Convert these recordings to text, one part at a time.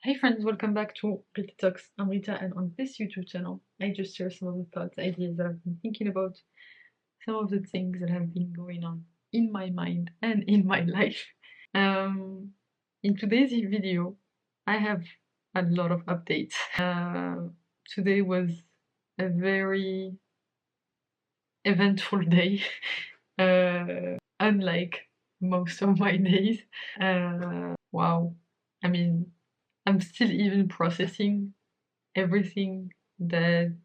Hey friends, welcome back to Rita Talks. I'm Rita, and on this YouTube channel, I just share some of the thoughts, ideas that I've been thinking about, some of the things that have been going on in my mind and in my life. Um, in today's video, I have a lot of updates. Today was a very eventful day, unlike most of my days. Wow. I mean, I'm still even processing everything that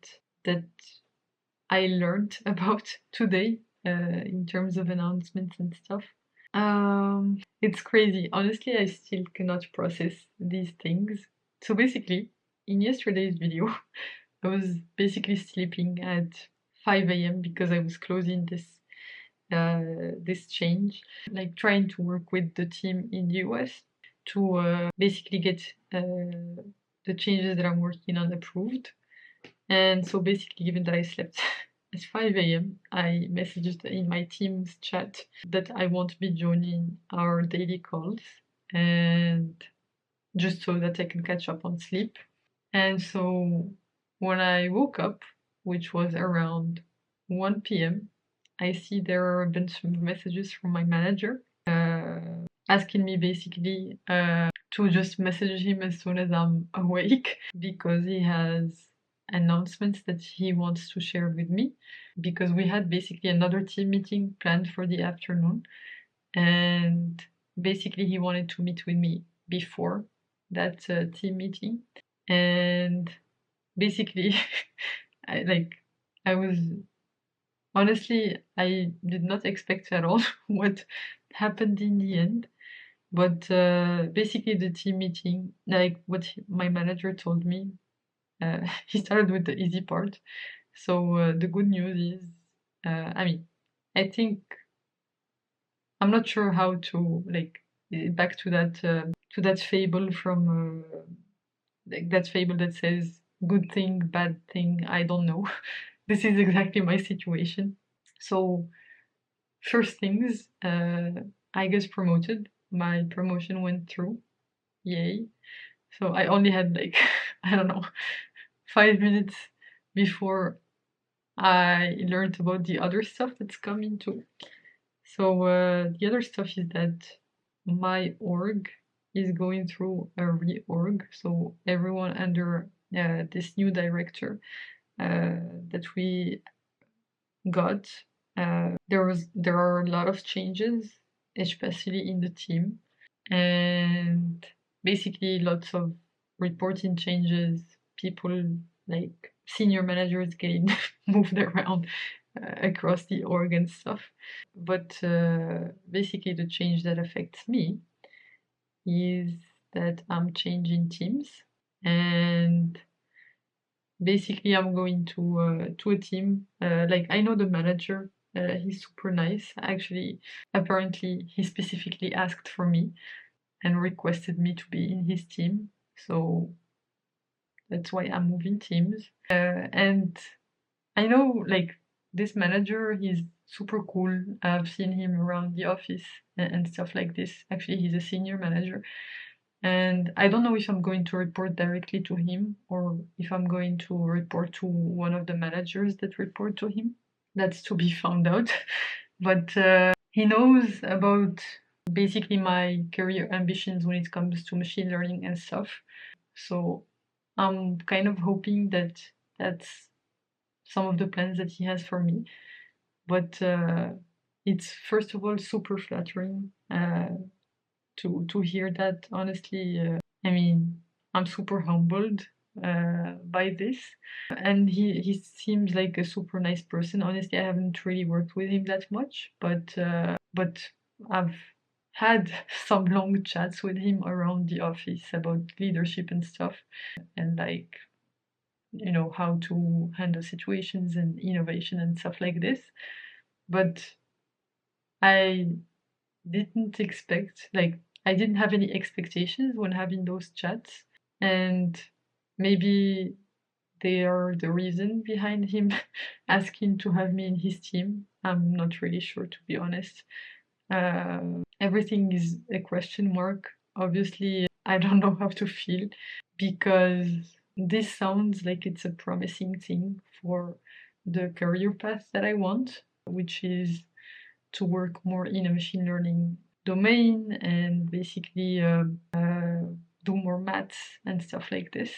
I learned about today in terms of announcements and stuff. It's crazy. Honestly, I still cannot process these things. So basically, in yesterday's video, I was basically sleeping at 5 a.m. because I was closing this change, like trying to work with the team in the US to basically get the changes that I'm working on approved. And so basically, given that I slept at 5 a.m., I messaged in my Teams chat that I won't be joining our daily calls, and just so that I can catch up on sleep. And so when I woke up, which was around 1 p.m., I see there are a bunch of messages from my manager asking me basically to just message him as soon as I'm awake because he has announcements that he wants to share with me, because we had basically another team meeting planned for the afternoon, and basically he wanted to meet with me before that team meeting. And basically I was honestly, I did not expect at all what happened in the end. But basically, the team meeting, like what my manager told me, he started with the easy part. So the good news is, I mean, I think I'm not sure how to like back to that fable from like that fable that says good thing, bad thing. I don't know. This is exactly my situation. So first things, I got promoted. My promotion went through. Yay. So I only had like, I don't know, 5 minutes before I learned about the other stuff that's coming too. So the other stuff is that my org is going through a reorg. So everyone under this new director that we got, there are a lot of changes, especially in the team, and basically lots of reporting changes, people like senior managers getting moved around across the org and stuff. But basically the change that affects me is that I'm changing teams, and basically I'm going to a team, like I know the manager, he's super nice. Actually, apparently he specifically asked for me and requested me to be in his team. So that's why I'm moving teams. And I know like this manager, he's super cool. I've seen him around the office and stuff like this. Actually, he's a senior manager. And I don't know if I'm going to report directly to him or if I'm going to report to one of the managers that report to him. That's to be found out. But he knows about basically my career ambitions when it comes to machine learning and stuff. So I'm kind of hoping that that's some of the plans that he has for me. But it's first of all super flattering to hear that. Honestly, I mean, I'm super humbled by this, and he seems like a super nice person. Honestly, I haven't really worked with him that much, but I've had some long chats with him around the office about leadership and stuff, and like how to handle situations and innovation and stuff like this. But I didn't expect, like, I didn't have any expectations when having those chats, and maybe they are the reason behind him asking to have me in his team. I'm not really sure, to be honest. Everything is a question mark. Obviously, I don't know how to feel, because this sounds like it's a promising thing for the career path that I want, which is to work more in a machine learning domain and basically do more maths and stuff like this.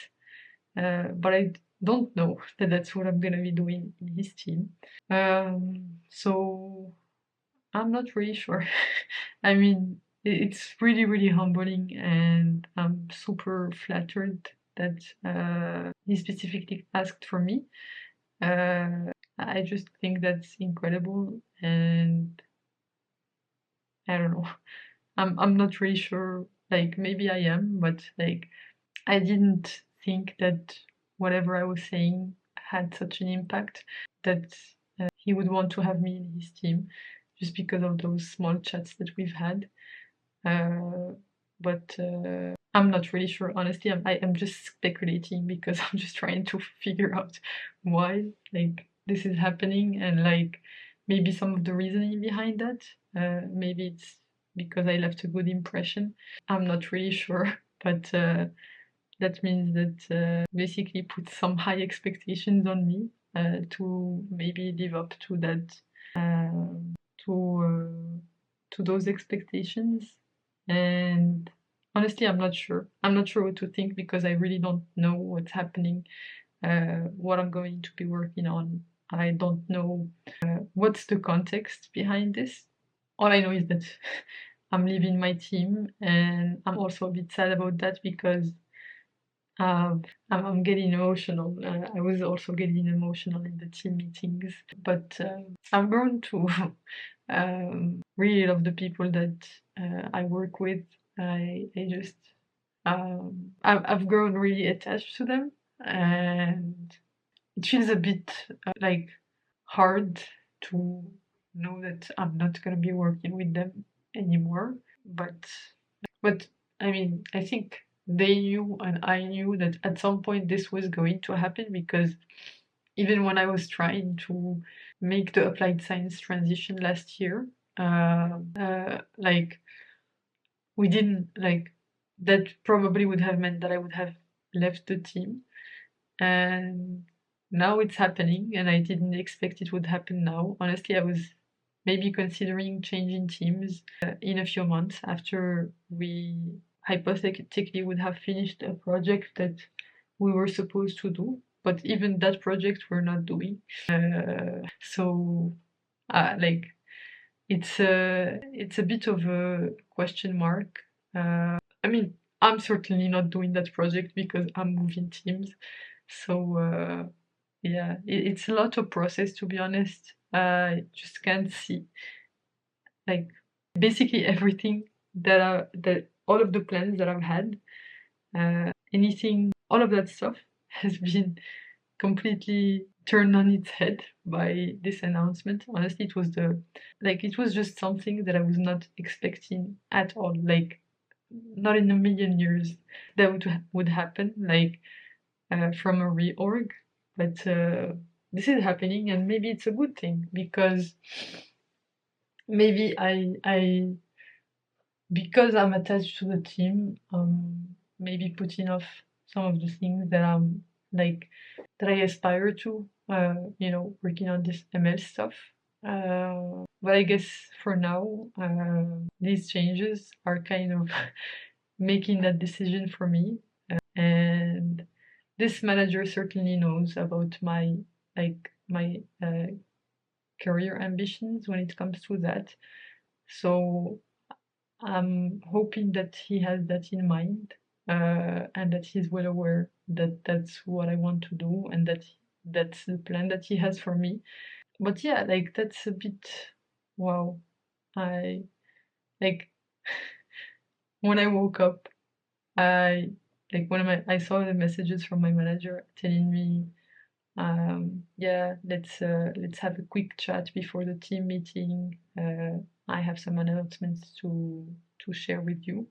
But I don't know that that's what I'm gonna be doing in his team. So I'm not really sure. I mean, it's really, really humbling, and I'm super flattered that he specifically asked for me. I just think that's incredible, and I don't know. I'm not really sure. Like maybe I am, but like I didn't think that whatever I was saying had such an impact that he would want to have me in his team, just because of those small chats that we've had. But I'm not really sure. Honestly, I'm just speculating because I'm just trying to figure out why like this is happening, and like maybe some of the reasoning behind that. Maybe it's because I left a good impression. I'm not really sure, but that means that basically put some high expectations on me to maybe live up to that, to those expectations. And honestly, I'm not sure. I'm not sure what to think, because I really don't know what's happening, what I'm going to be working on. I don't know what's the context behind this. All I know is that I'm leaving my team, and I'm also a bit sad about that, because I'm getting emotional. I was also getting emotional in the team meetings, but I've grown to really love the people that I work with. I just I've grown really attached to them, and it feels a bit like hard to know that I'm not gonna be working with them anymore. But I mean, I think they knew and I knew that at some point this was going to happen, because even when I was trying to make the applied science transition last year, like we didn't like that probably would have meant that I would have left the team, and now it's happening, and I didn't expect it would happen now. Honestly, I was maybe considering changing teams in a few months after we hypothetically would have finished a project that we were supposed to do, but even that project we're not doing. So, like, it's a bit of a question mark. I mean, I'm certainly not doing that project because I'm moving teams. So yeah, it's a lot of process, to be honest. I just can't see like basically everything that all of the plans that I've had, anything, all of that stuff has been completely turned on its head by this announcement. Honestly, it was just something that I was not expecting at all. Like, not in a million years that would happen. Like from a reorg, but this is happening, and maybe it's a good thing, because maybe because I'm attached to the team, maybe putting off some of the things that I'm like that I aspire to, working on this ML stuff. But I guess for now, these changes are kind of making that decision for me, and this manager certainly knows about my career ambitions when it comes to that. So I'm hoping that he has that in mind, and that he's well aware that that's what I want to do, and that that's the plan that he has for me. But yeah, like that's a bit wow. I like when I woke up, I I saw the messages from my manager telling me, yeah, let's have a quick chat before the team meeting. I have some announcements to share with you.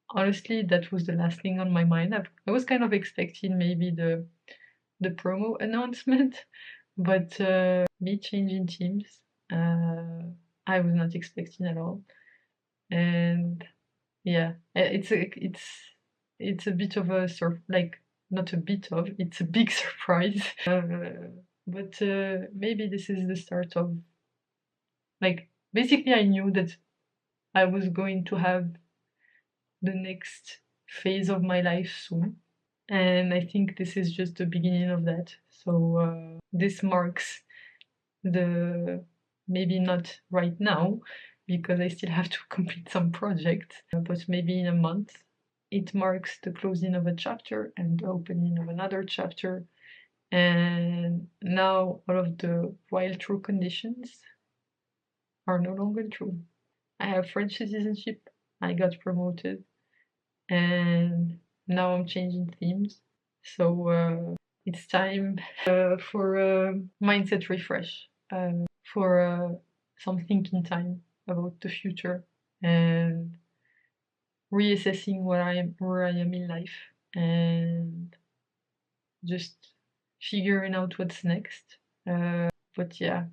Honestly, that was the last thing on my mind. I was kind of expecting maybe the promo announcement, but me changing teams, I was not expecting at all. And yeah, it's a bit of a like not a bit of, it's a big surprise. But maybe this is the start of, like, basically I knew that I was going to have the next phase of my life soon, and I think this is just the beginning of that. So this marks the, maybe not right now because I still have to complete some projects, but maybe in a month it marks the closing of a chapter and the opening of another chapter. And now all of the while true conditions are no longer true. I have French citizenship, I got promoted, and now I'm changing themes. So it's time for a mindset refresh, for some thinking time about the future and reassessing where I am in life, and just figuring out what's next. But yeah,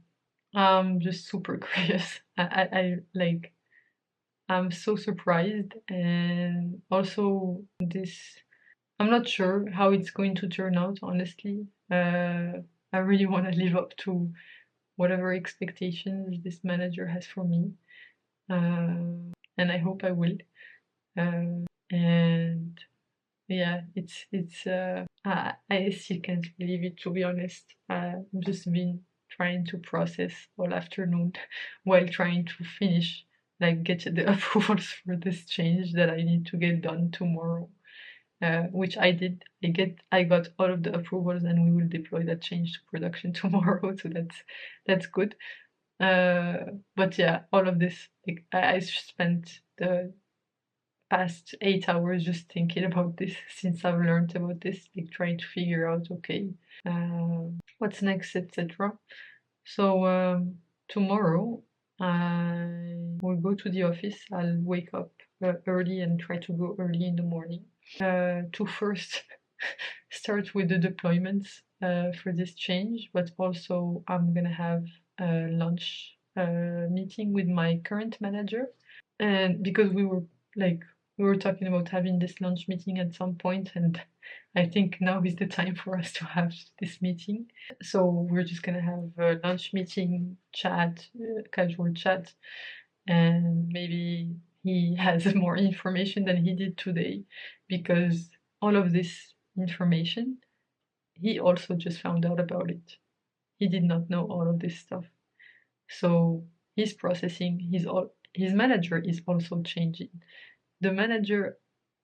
I'm just super curious. I like, I'm so surprised, and also this, I'm not sure how it's going to turn out, honestly. I really want to live up to whatever expectations this manager has for me, and I hope I will. And yeah, I still can't believe it, to be honest. I've just been trying to process all afternoon while trying to finish, like, get the approvals for this change that I need to get done tomorrow. Which I did. I got all of the approvals, and we will deploy that change to production tomorrow. So that's good. But yeah, all of this, like, I spent the past 8 hours just thinking about this since I've learned about this, like trying to figure out, okay, what's next, etc. So tomorrow I will go to the office. I'll wake up early and try to go early in the morning to first start with the deployments for this change, but also I'm gonna have a lunch meeting with my current manager, and because we were talking about having this lunch meeting at some point, and I think now is the time for us to have this meeting. So we're just gonna have a lunch meeting, chat, casual chat, and maybe he has more information than he did today, because all of this information, he also just found out about it. He did not know all of this stuff. So he's processing, his manager is also changing. The manager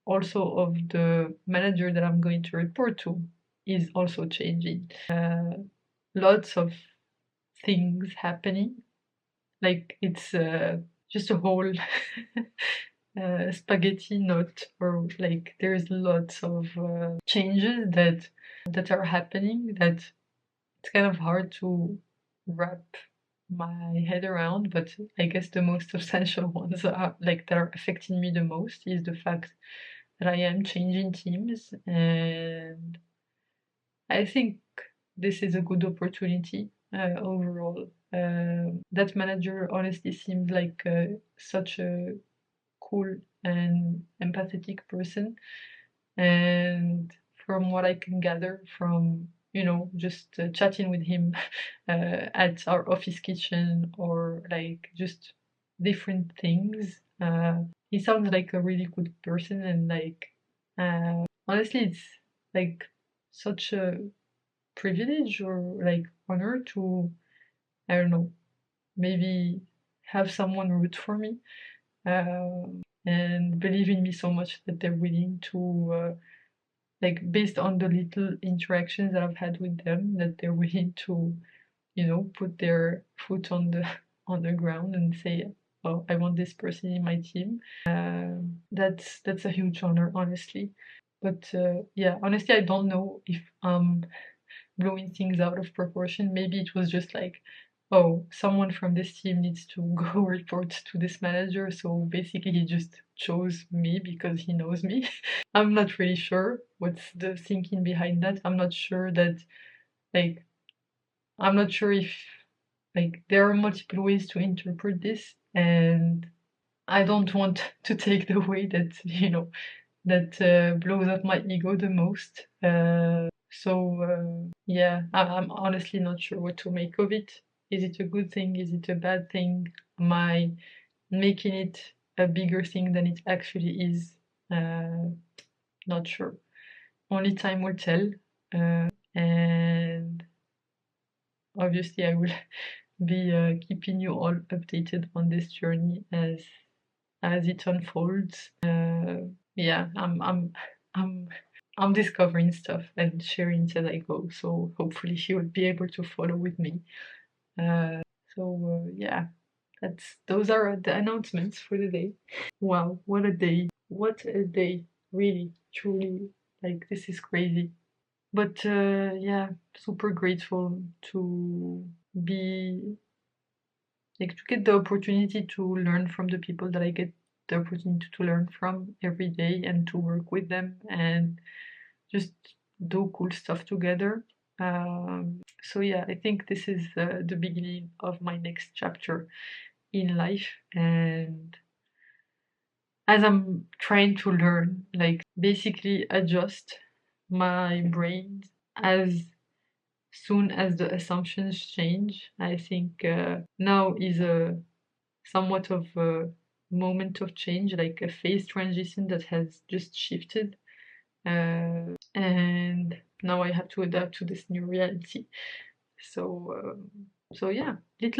also of the manager that I'm going to report to is also changing. Lots of things happening. Like, it's just a whole spaghetti knot, or like there's lots of changes that are happening that it's kind of hard to wrap my head around. But I guess the most substantial ones are, like, that are affecting me the most, is the fact that I am changing teams, and I think this is a good opportunity overall. That manager honestly seemed like such a cool and empathetic person, and from what I can gather from, just chatting with him at our office kitchen, or like just different things, he sounds like a really good person, and like, honestly, it's like such a privilege, or like honor, to, I don't know, maybe have someone root for me, and believe in me so much that they're willing to, like, based on the little interactions that I've had with them, that they're willing to, put their foot on the on the ground and say, "Oh, I want this person in my team." That's a huge honor, honestly. But yeah, honestly, I don't know if I'm blowing things out of proportion. Maybe it was just like, oh, someone from this team needs to go report to this manager, so basically he just chose me because he knows me. I'm not really sure what's the thinking behind that. I'm not sure that, like, I'm not sure if, like, there are multiple ways to interpret this, and I don't want to take the way that, that blows up my ego the most. Yeah, I'm honestly not sure what to make of it. Is it a good thing? Is it a bad thing? Am I making it a bigger thing than it actually is? Not sure. Only time will tell. And obviously, I will be keeping you all updated on this journey as it unfolds. Yeah, I'm discovering stuff and sharing as I go. So hopefully she will be able to follow with me. Yeah, those are the announcements for the day. Wow, what a day! What a day! Really, truly, like this is crazy. But yeah, super grateful to be like to get the opportunity to learn from the people that I get the opportunity to learn from every day and to work with them and just do cool stuff together. So yeah, I think this is the beginning of my next chapter in life, and as I'm trying to learn, like basically adjust my brain as soon as the assumptions change. I think now is a somewhat of a moment of change, like a phase transition that has just shifted. And now I have to adapt to this new reality. So yeah, did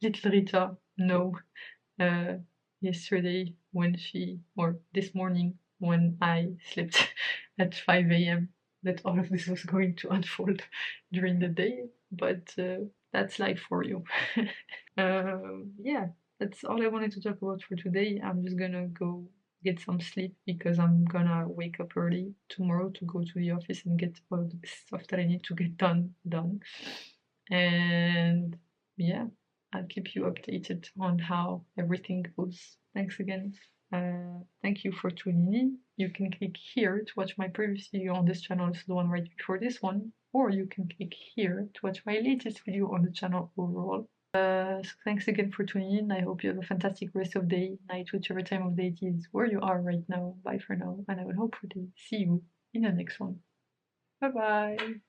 little Rita know uh, yesterday when or this morning when I slept at 5 a.m. that all of this was going to unfold during the day, but that's life for you. Yeah, that's all I wanted to talk about for today. I'm just gonna go get some sleep because I'm gonna wake up early tomorrow to go to the office and get all the stuff that I need to get done. And yeah, I'll keep you updated on how everything goes. Thanks again. Thank you for tuning in. You can click here to watch my previous video on this channel, so the one right before this one, or you can click here to watch my latest video on the channel overall. So thanks again for tuning in. I hope you have a fantastic rest of day, night, whichever time of day it is where you are right now. Bye for now, and I will hopefully see you in the next one. Bye bye.